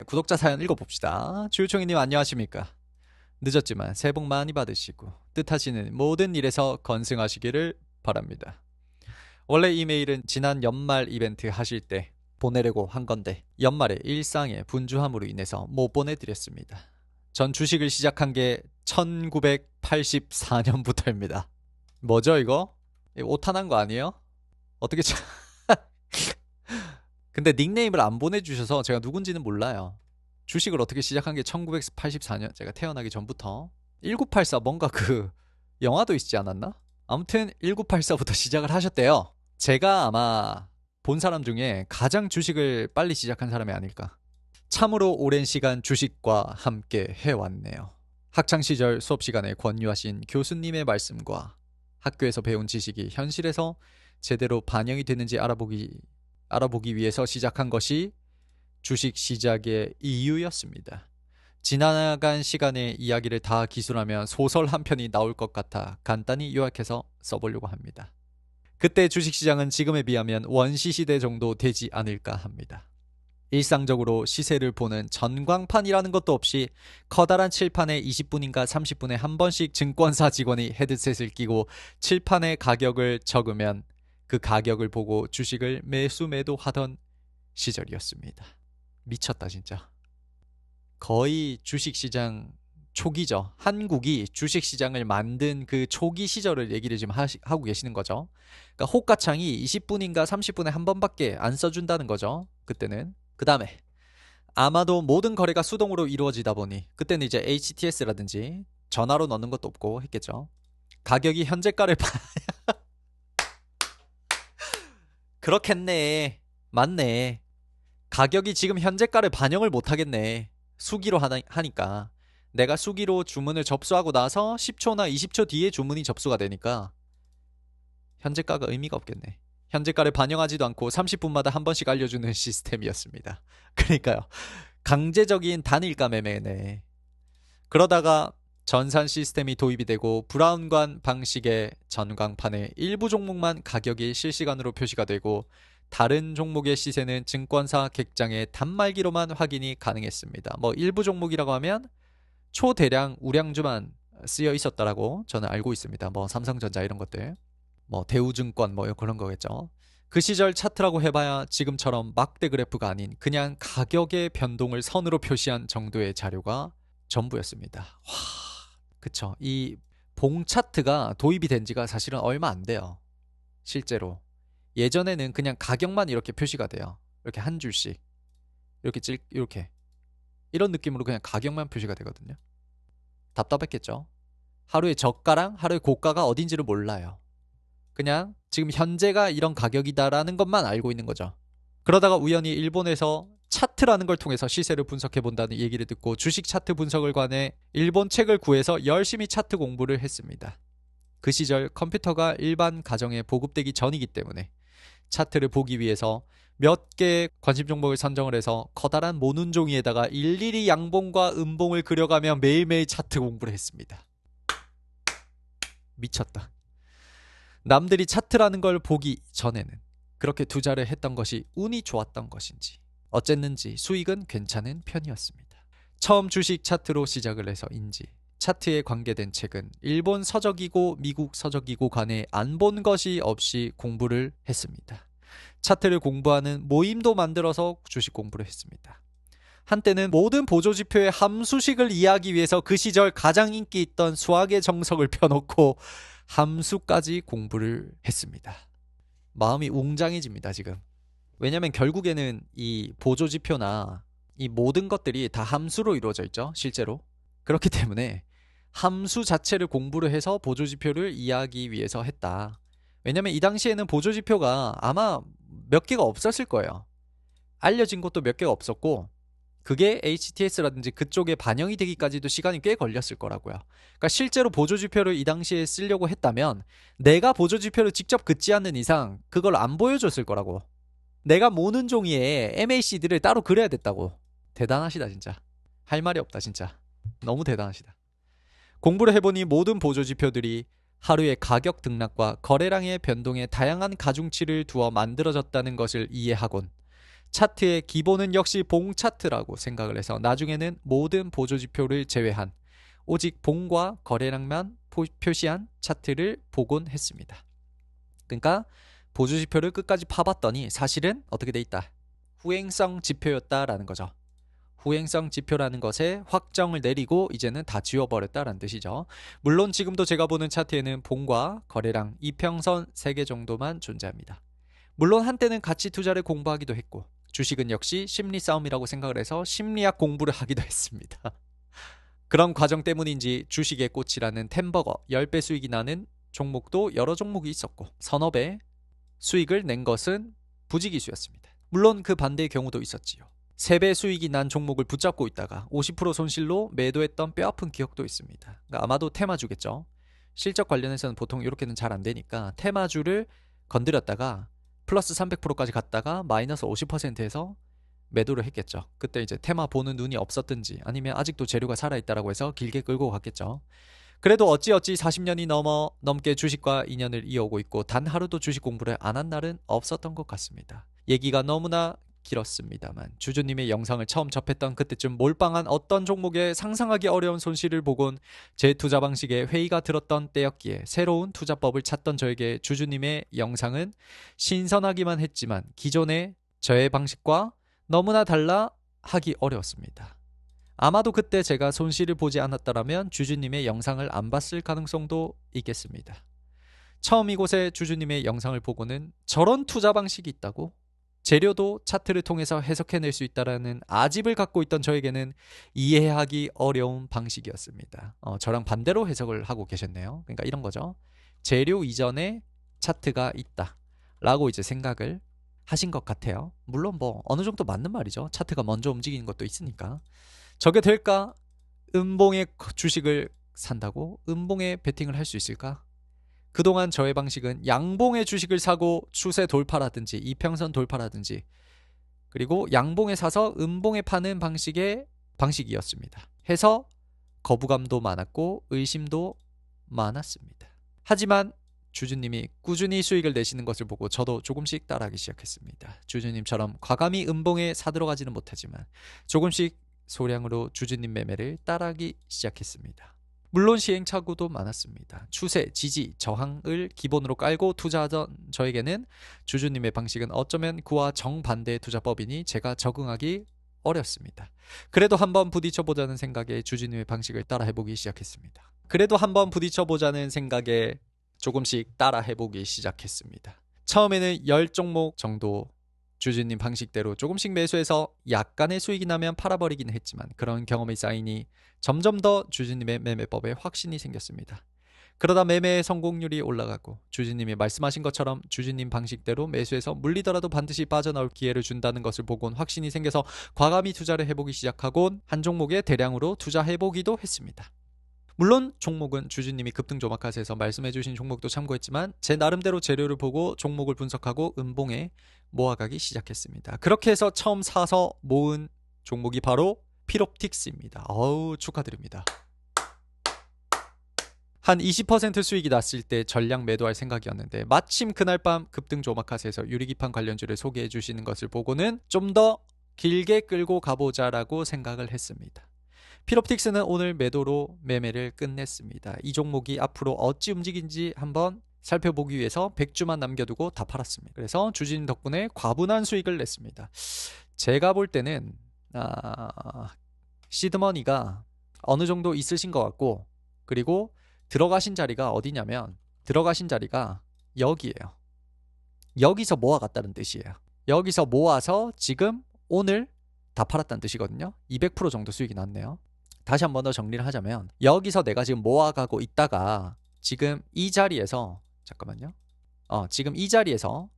구독자 사연 읽어봅시다. 주유총이님 안녕하십니까? 늦었지만 새해 복 많이 받으시고 뜻하시는 모든 일에서 건승하시기를 바랍니다. 원래 이메일은 지난 연말 이벤트 하실 때 보내려고 한 건데 연말에 일상의 분주함으로 인해서 못 보내드렸습니다. 전 주식을 시작한 게 1984년부터입니다. 뭐죠 이거? 이거 오타난 거 아니에요? 어떻게 근데 닉네임을 안 보내주셔서 제가 누군지는 몰라요. 주식을 어떻게 시작한 게 1984년, 제가 태어나기 전부터. 1984 뭔가 그 영화도 있지 않았나? 아무튼 1984부터 시작을 하셨대요. 제가 아마 본 사람 중에 가장 주식을 빨리 시작한 사람이 아닐까. 참으로 오랜 시간 주식과 함께 해왔네요. 학창시절 수업시간에 권유하신 교수님의 말씀과 학교에서 배운 지식이 현실에서 제대로 반영이 되는지 알아보기 위해서 시작한 것이 주식 시작의 이유였습니다. 지나간 시간의 이야기를 다 기술하면 소설 한 편이 나올 것 같아 간단히 요약해서 써보려고 합니다. 그때 주식시장은 지금에 비하면 원시시대 정도 되지 않을까 합니다. 일상적으로 시세를 보는 전광판이라는 것도 없이 커다란 칠판에 20분인가 30분에 한 번씩 증권사 직원이 헤드셋을 끼고 칠판의 가격을 적으면 그 가격을 보고 주식을 매수 매도하던 시절이었습니다. 미쳤다 진짜. 거의 주식시장 초기죠. 한국이 주식시장을 만든 그 초기 시절을 얘기를 지금 하고 계시는 거죠. 그러니까 호가창이 20분인가 30분에 한 번밖에 안 써준다는 거죠. 그때는. 그 다음에 아마도 모든 거래가 수동으로 이루어지다 보니 그때는 이제 HTS라든지 전화로 넣는 것도 없고 했겠죠. 가격이 현재가를 그렇겠네. 맞네. 가격이 지금 현재가를 반영을 못하겠네. 수기로 하니까. 내가 수기로 주문을 접수하고 나서 10초나 20초 뒤에 주문이 접수가 되니까 현재가가 의미가 없겠네. 현재가를 반영하지도 않고 30분마다 한 번씩 알려주는 시스템이었습니다. 그러니까요. 강제적인 단일가 매매네. 그러다가 전산 시스템이 도입이 되고 브라운관 방식의 전광판에 일부 종목만 가격이 실시간으로 표시가 되고 다른 종목의 시세는 증권사 객장의 단말기로만 확인이 가능했습니다. 뭐 일부 종목이라고 하면 초대량 우량주만 쓰여 있었다라고 저는 알고 있습니다. 뭐 삼성전자 이런 것들, 뭐 대우증권 뭐 그런 거겠죠. 그 시절 차트라고 해봐야 지금처럼 막대 그래프가 아닌 그냥 가격의 변동을 선으로 표시한 정도의 자료가 전부였습니다. 와, 그쵸. 이 봉 차트가 도입이 된 지가 사실은 얼마 안 돼요. 실제로. 예전에는 그냥 가격만 이렇게 표시가 돼요. 이렇게 한 줄씩. 이렇게. 이런 느낌으로 그냥 가격만 표시가 되거든요. 답답했겠죠. 하루의 저가랑 하루의 고가가 어딘지를 몰라요. 그냥 지금 현재가 이런 가격이다라는 것만 알고 있는 거죠. 그러다가 우연히 일본에서 차트라는 걸 통해서 시세를 분석해 본다는 얘기를 듣고 주식 차트 분석을 관해 일본 책을 구해서 열심히 차트 공부를 했습니다. 그 시절 컴퓨터가 일반 가정에 보급되기 전이기 때문에 차트를 보기 위해서 몇 개의 관심 종목을 선정을 해서 커다란 모눈 종이에다가 일일이 양봉과 음봉을 그려가며 매일매일 차트 공부를 했습니다. 미쳤다. 남들이 차트라는 걸 보기 전에는 그렇게 투자를 했던 것이 운이 좋았던 것인지 어쨌는지 수익은 괜찮은 편이었습니다. 처음 주식 차트로 시작을 해서인지 차트에 관계된 책은 일본 서적이고 미국 서적이고 간에 안 본 것이 없이 공부를 했습니다. 차트를 공부하는 모임도 만들어서 주식 공부를 했습니다. 한때는 모든 보조지표의 함수식을 이해하기 위해서 그 시절 가장 인기 있던 수학의 정석을 펴놓고 함수까지 공부를 했습니다. 마음이 웅장해집니다 지금. 왜냐면 결국에는 이 보조지표나 이 모든 것들이 다 함수로 이루어져 있죠 실제로. 그렇기 때문에 함수 자체를 공부를 해서 보조지표를 이해하기 위해서 했다. 왜냐면 이 당시에는 보조지표가 아마 몇 개가 없었을 거예요. 알려진 것도 몇 개가 없었고 그게 HTS라든지 그쪽에 반영이 되기까지도 시간이 꽤 걸렸을 거라고요. 그러니까 실제로 보조지표를 이 당시에 쓰려고 했다면 내가 보조지표를 직접 긋지 않는 이상 그걸 안 보여줬을 거라고. 내가 모는 종이에 MACD를 따로 그려야 됐다고. 대단하시다 진짜. 할 말이 없다 진짜. 너무 대단하시다. 공부를 해보니 모든 보조지표들이 하루의 가격 등락과 거래량의 변동에 다양한 가중치를 두어 만들어졌다는 것을 이해하곤 차트의 기본은 역시 봉 차트라고 생각을 해서 나중에는 모든 보조지표를 제외한 오직 봉과 거래량만 표시한 차트를 보곤 했습니다. 그러니까 보조지표를 끝까지 파봤더니 사실은 어떻게 돼 있다? 후행성 지표였다라는 거죠. 후행성 지표라는 것에 확정을 내리고 이제는 다 지워버렸다라는 뜻이죠. 물론 지금도 제가 보는 차트에는 봉과 거래량, 이평선 3개 정도만 존재합니다. 물론 한때는 가치 투자를 공부하기도 했고 주식은 역시 심리 싸움이라고 생각을 해서 심리학 공부를 하기도 했습니다. 그런 과정 때문인지 주식의 꽃이라는 템버거 10배 수익이 나는 종목도 여러 종목이 있었고 서너 배 수익을 낸 것은 부지기수였습니다. 물론 그 반대의 경우도 있었지요. 3배 수익이 난 종목을 붙잡고 있다가 50% 손실로 매도했던 뼈아픈 기억도 있습니다. 그러니까 아마도 테마주겠죠. 실적 관련해서는 보통 이렇게는 잘 안 되니까 테마주를 건드렸다가 플러스 300%까지 갔다가 마이너스 50%에서 매도를 했겠죠. 그때 이제 테마 보는 눈이 없었든지 아니면 아직도 재료가 살아있다라고 해서 길게 끌고 갔겠죠. 그래도 어찌어찌 40년이 넘게 주식과 인연을 이어오고 있고 단 하루도 주식 공부를 안 한 날은 없었던 것 같습니다. 얘기가 너무나 길었습니다만 주주님의 영상을 처음 접했던 그때쯤 몰빵한 어떤 종목에 상상하기 어려운 손실을 보곤 제 투자 방식에 회의가 들었던 때였기에 새로운 투자법을 찾던 저에게 주주님의 영상은 신선하기만 했지만 기존의 저의 방식과 너무나 달라 하기 어려웠습니다. 아마도 그때 제가 손실을 보지 않았더라면 주주님의 영상을 안 봤을 가능성도 있겠습니다. 처음 이곳에 주주님의 영상을 보고는 저런 투자 방식이 있다고? 재료도 차트를 통해서 해석해낼 수 있다는 아집을 갖고 있던 저에게는 이해하기 어려운 방식이었습니다. 저랑 반대로 해석을 하고 계셨네요. 그러니까 이런 거죠. 재료 이전에 차트가 있다 라고 이제 생각을 하신 것 같아요. 물론 뭐 어느 정도 맞는 말이죠. 차트가 먼저 움직이는 것도 있으니까. 저게 될까? 음봉의 주식을 산다고 음봉에 베팅을 할 수 있을까? 그동안 저의 방식은 양봉의 주식을 사고 추세 돌파라든지 이평선 돌파라든지 그리고 양봉에 사서 음봉에 파는 방식이었습니다. 해서 거부감도 많았고 의심도 많았습니다. 하지만 주주님이 꾸준히 수익을 내시는 것을 보고 저도 조금씩 따라하기 시작했습니다. 주주님처럼 과감히 음봉에 사들어가지는 못하지만 조금씩 소량으로 주주님 매매를 따라하기 시작했습니다. 물론 시행착오도 많았습니다. 추세, 지지, 저항을 기본으로 깔고 투자하던 저에게는 주주님의 방식은 어쩌면 그와 정반대의 투자법이니 제가 적응하기 어렵습니다. 그래도 한번 부딪혀보자는 생각에 주주님의 방식을 따라해보기 시작했습니다. 조금씩 따라해보기 시작했습니다. 처음에는 10종목 정도 주주님 방식대로 조금씩 매수해서 약간의 수익이 나면 팔아버리긴 했지만 그런 경험이 쌓이니 점점 더 주주님의 매매법에 확신이 생겼습니다. 그러다 매매의 성공률이 올라가고 주주님이 말씀하신 것처럼 주주님 방식대로 매수해서 물리더라도 반드시 빠져나올 기회를 준다는 것을 보곤 확신이 생겨서 과감히 투자를 해보기 시작하곤 한 종목에 대량으로 투자해보기도 했습니다. 물론 종목은 주주님이 급등조마카세에서 말씀해주신 종목도 참고했지만 제 나름대로 재료를 보고 종목을 분석하고 음봉에 모아가기 시작했습니다. 그렇게 해서 처음 사서 모은 종목이 바로 피롭틱스입니다. 축하드립니다. 한 20% 수익이 났을 때 전량 매도할 생각이었는데 마침 그날 밤 급등조마카세에서 유리기판 관련주를 소개해 주시는 것을 보고는 좀 더 길게 끌고 가보자라고 생각을 했습니다. 피롭틱스는 오늘 매도로 매매를 끝냈습니다. 이 종목이 앞으로 어찌 움직인지 한번 살펴보기 위해서 100주만 남겨두고 다 팔았습니다. 그래서 주주님 덕분에 과분한 수익을 냈습니다. 제가 볼 때는 시드머니가 어느 정도 있으신 것 같고 그리고 들어가신 자리가 어디냐면 들어가신 자리가 여기예요. 여기서 모아갔다는 뜻이에요. 여기서 모아서 지금 오늘 다 팔았다는 뜻이거든요. 200% 정도 수익이 났네요. 다시 한 번 더 정리를 하자면 여기서 내가 지금 모아가고 있다가 지금 이 자리에서 잠깐만요. 지금 이 자리에서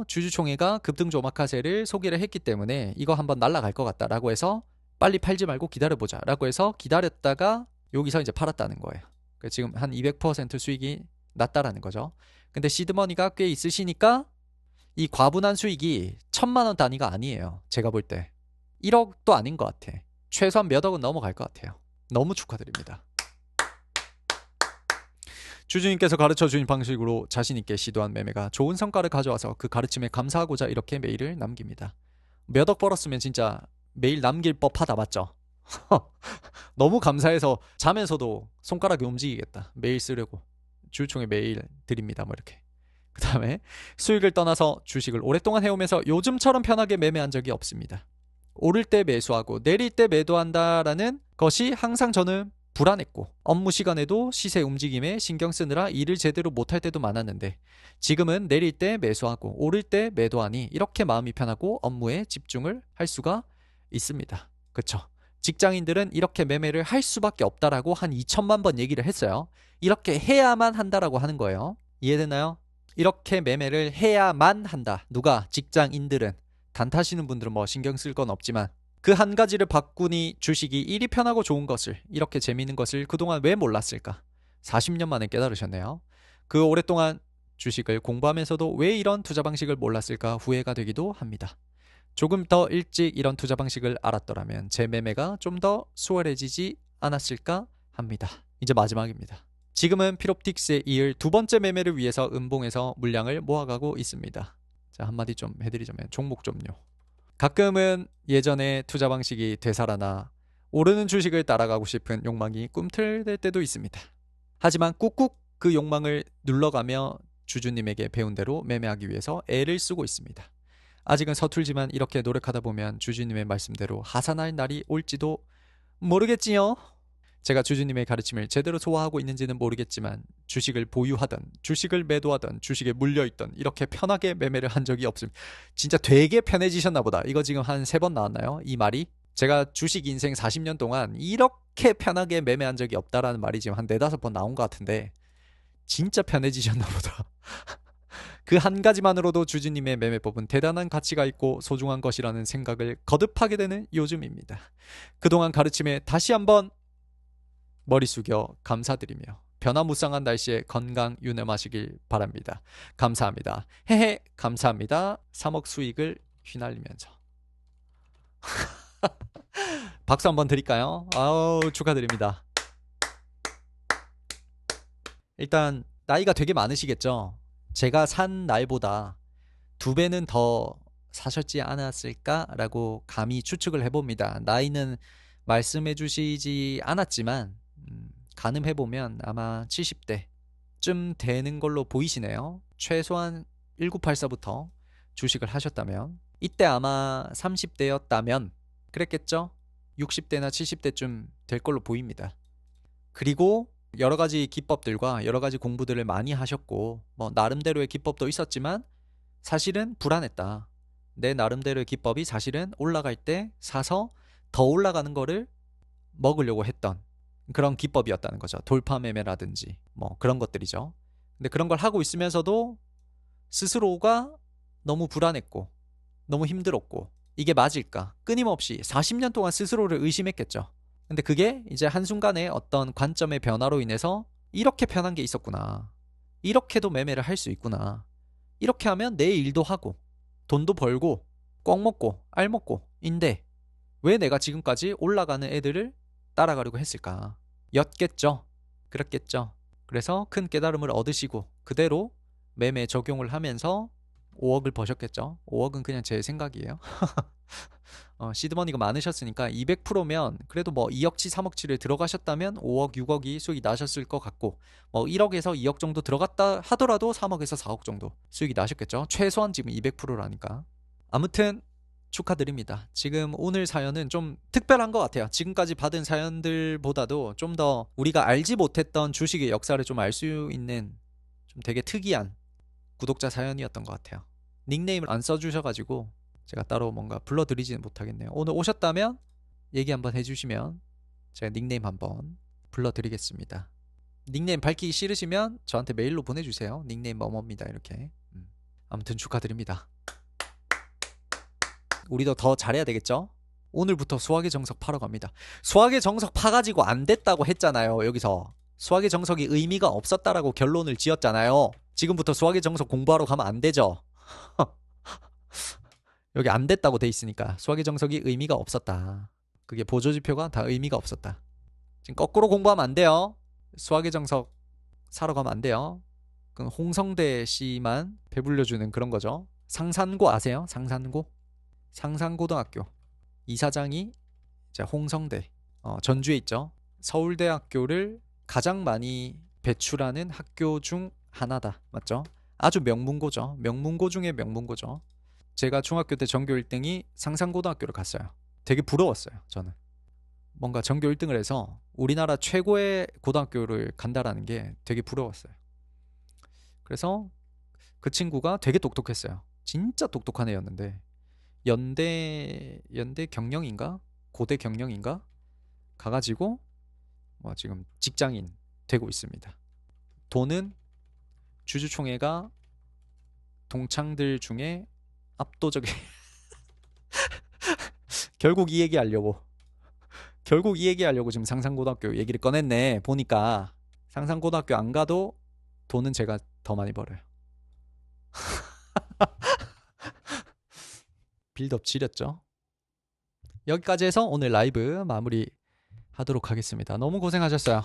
주주총회가 급등조마카세를 소개를 했기 때문에 이거 한번 날아갈 것 같다라고 해서 빨리 팔지 말고 기다려보자 라고 해서 기다렸다가 여기서 이제 팔았다는 거예요. 지금 한 200% 수익이 났다라는 거죠. 근데 시드머니가 꽤 있으시니까 이 과분한 수익이 1000만원 단위가 아니에요. 제가 볼 때 1억도 아닌 것 같아. 최소한 몇 억은 넘어갈 것 같아요. 너무 축하드립니다. 주주님께서 가르쳐주신 방식으로 자신있게 시도한 매매가 좋은 성과를 가져와서 그 가르침에 감사하고자 이렇게 메일을 남깁니다. 몇 억 벌었으면 진짜 매일 남길 법하다 맞죠? 너무 감사해서 자면서도 손가락이 움직이겠다. 매일 쓰려고. 주주총회 매일 드립니다. 뭐 이렇게. 그 다음에 수익을 떠나서 주식을 오랫동안 해오면서 요즘처럼 편하게 매매한 적이 없습니다. 오를 때 매수하고 내릴 때 매도한다라는 것이 항상 저는 불안했고 업무 시간에도 시세 움직임에 신경 쓰느라 일을 제대로 못할 때도 많았는데 지금은 내릴 때 매수하고 오를 때 매도하니 이렇게 마음이 편하고 업무에 집중을 할 수가 있습니다. 그쵸? 직장인들은 이렇게 매매를 할 수밖에 없다라고 한 2천만 번 얘기를 했어요. 이렇게 해야만 한다라고 하는 거예요. 이해되나요? 이렇게 매매를 해야만 한다. 누가? 직장인들은. 단타시는 분들은 뭐 신경 쓸 건 없지만 그 한 가지를 바꾸니 주식이 일이 편하고 좋은 것을, 이렇게 재미있는 것을 그동안 왜 몰랐을까? 40년 만에 깨달으셨네요. 그 오랫동안 주식을 공부하면서도 왜 이런 투자 방식을 몰랐을까 후회가 되기도 합니다. 조금 더 일찍 이런 투자 방식을 알았더라면 제 매매가 좀 더 수월해지지 않았을까 합니다. 이제 마지막입니다. 지금은 피롭틱스에 이을 두 번째 매매를 위해서 음봉에서 물량을 모아가고 있습니다. 자, 한마디 좀 해드리자면 종목 좀요. 가끔은 예전의 투자 방식이 되살아나 오르는 주식을 따라가고 싶은 욕망이 꿈틀댈 때도 있습니다. 하지만 꾹꾹 그 욕망을 눌러가며 주주님에게 배운 대로 매매하기 위해서 애를 쓰고 있습니다. 아직은 서툴지만 이렇게 노력하다 보면 주주님의 말씀대로 하산할 날이 올지도 모르겠지요. 제가 주주님의 가르침을 제대로 소화하고 있는지는 모르겠지만 주식을 보유하던, 주식을 매도하던, 주식에 물려있던 이렇게 편하게 매매를 한 적이 없습니다. 진짜 되게 편해지셨나 보다. 이거 지금 한 3번 나왔나요? 이 말이? 제가 주식 인생 40년 동안 이렇게 편하게 매매한 적이 없다라는 말이 지금 한 4-5번 나온 것 같은데 진짜 편해지셨나 보다. 그 한 가지만으로도 주주님의 매매법은 대단한 가치가 있고 소중한 것이라는 생각을 거듭하게 되는 요즘입니다. 그동안 가르침에 다시 한번 머리 숙여 감사드리며 변화무쌍한 날씨에 건강 유념하시길 바랍니다. 감사합니다. 헤헤 감사합니다. 3억 수익을 휘날리면서 박수 한번 드릴까요? 아우 축하드립니다. 일단 나이가 되게 많으시겠죠? 제가 산 날보다 2배는 더 사셨지 않았을까라고 감히 추측을 해봅니다. 나이는 말씀해 주시지 않았지만 가늠해보면 아마 70대쯤 되는 걸로 보이시네요. 최소한 1984부터 주식을 하셨다면 이때 아마 30대였다면 그랬겠죠? 60대나 70대쯤 될 걸로 보입니다. 그리고 여러 가지 기법들과 여러 가지 공부들을 많이 하셨고 뭐 나름대로의 기법도 있었지만 사실은 불안했다. 내 나름대로의 기법이 사실은 올라갈 때 사서 더 올라가는 거를 먹으려고 했던 그런 기법이었다는 거죠. 돌파 매매라든지 뭐 그런 것들이죠. 근데 그런 걸 하고 있으면서도 스스로가 너무 불안했고 너무 힘들었고 이게 맞을까? 끊임없이 40년 동안 스스로를 의심했겠죠. 근데 그게 이제 한순간에 어떤 관점의 변화로 인해서 이렇게 편한 게 있었구나. 이렇게도 매매를 할 수 있구나. 이렇게 하면 내 일도 하고 돈도 벌고 꽉 먹고 알 먹고 인데 왜 내가 지금까지 올라가는 애들을 따라가려고 했을까? 였겠죠. 그랬겠죠. 그래서 큰 깨달음을 얻으시고 그대로 매매 적용을 하면서 5억을 버셨겠죠. 5억은 그냥 제 생각이에요. 시드머니가 많으셨으니까 200%면 그래도 뭐 2억치 3억치를 들어가셨다면 5억 6억이 수익이 나셨을 것 같고 뭐 1억에서 2억 정도 들어갔다 하더라도 3억에서 4억 정도 수익이 나셨겠죠. 최소한 지금 200%라니까. 아무튼 축하드립니다. 지금 오늘 사연은 좀 특별한 것 같아요. 지금까지 받은 사연들보다도 좀 더 우리가 알지 못했던 주식의 역사를 좀 알 수 있는 좀 되게 특이한 구독자 사연이었던 것 같아요. 닉네임을 안 써주셔가지고 제가 따로 뭔가 불러드리지는 못하겠네요. 오늘 오셨다면 얘기 한번 해주시면 제가 닉네임 한번 불러드리겠습니다. 닉네임 밝히기 싫으시면 저한테 메일로 보내주세요. 닉네임 뭐뭐입니다 이렇게. 아무튼 축하드립니다. 우리도 더 잘해야 되겠죠? 오늘부터 수학의 정석 파러 갑니다. 수학의 정석 파가지고 안 됐다고 했잖아요. 여기서 수학의 정석이 의미가 없었다라고 결론을 지었잖아요. 지금부터 수학의 정석 공부하러 가면 안 되죠. 여기 안 됐다고 돼 있으니까 수학의 정석이 의미가 없었다. 그게 보조지표가 다 의미가 없었다. 지금 거꾸로 공부하면 안 돼요. 수학의 정석 사러 가면 안 돼요. 그건 홍성대 씨만 배불려주는 그런 거죠. 상산고 아세요? 상산고? 상산고등학교 이사장이 이제 홍성대, 전주에 있죠. 서울대학교를 가장 많이 배출하는 학교 중 하나다. 맞죠? 아주 명문고죠. 명문고 중에 명문고죠. 제가 중학교 때 전교 1등이 상산고등학교를 갔어요. 되게 부러웠어요, 저는. 뭔가 전교 1등을 해서 우리나라 최고의 고등학교를 간다라는 게 되게 부러웠어요. 그래서 그 친구가 되게 똑똑했어요. 진짜 똑똑한 애였는데 연대 경영인가? 고대 경영인가? 가가지고 뭐 지금 직장인 되고 있습니다. 돈은 주주총회가 동창들 중에 압도적인 결국 이 얘기하려고 지금 상산고등학교 얘기를 꺼냈네. 보니까 상산고등학교 안 가도 돈은 제가 더 많이 벌어요. 빌드업 지렸죠. 여기까지 해서 오늘 라이브 마무리 하도록 하겠습니다. 너무 고생하셨어요.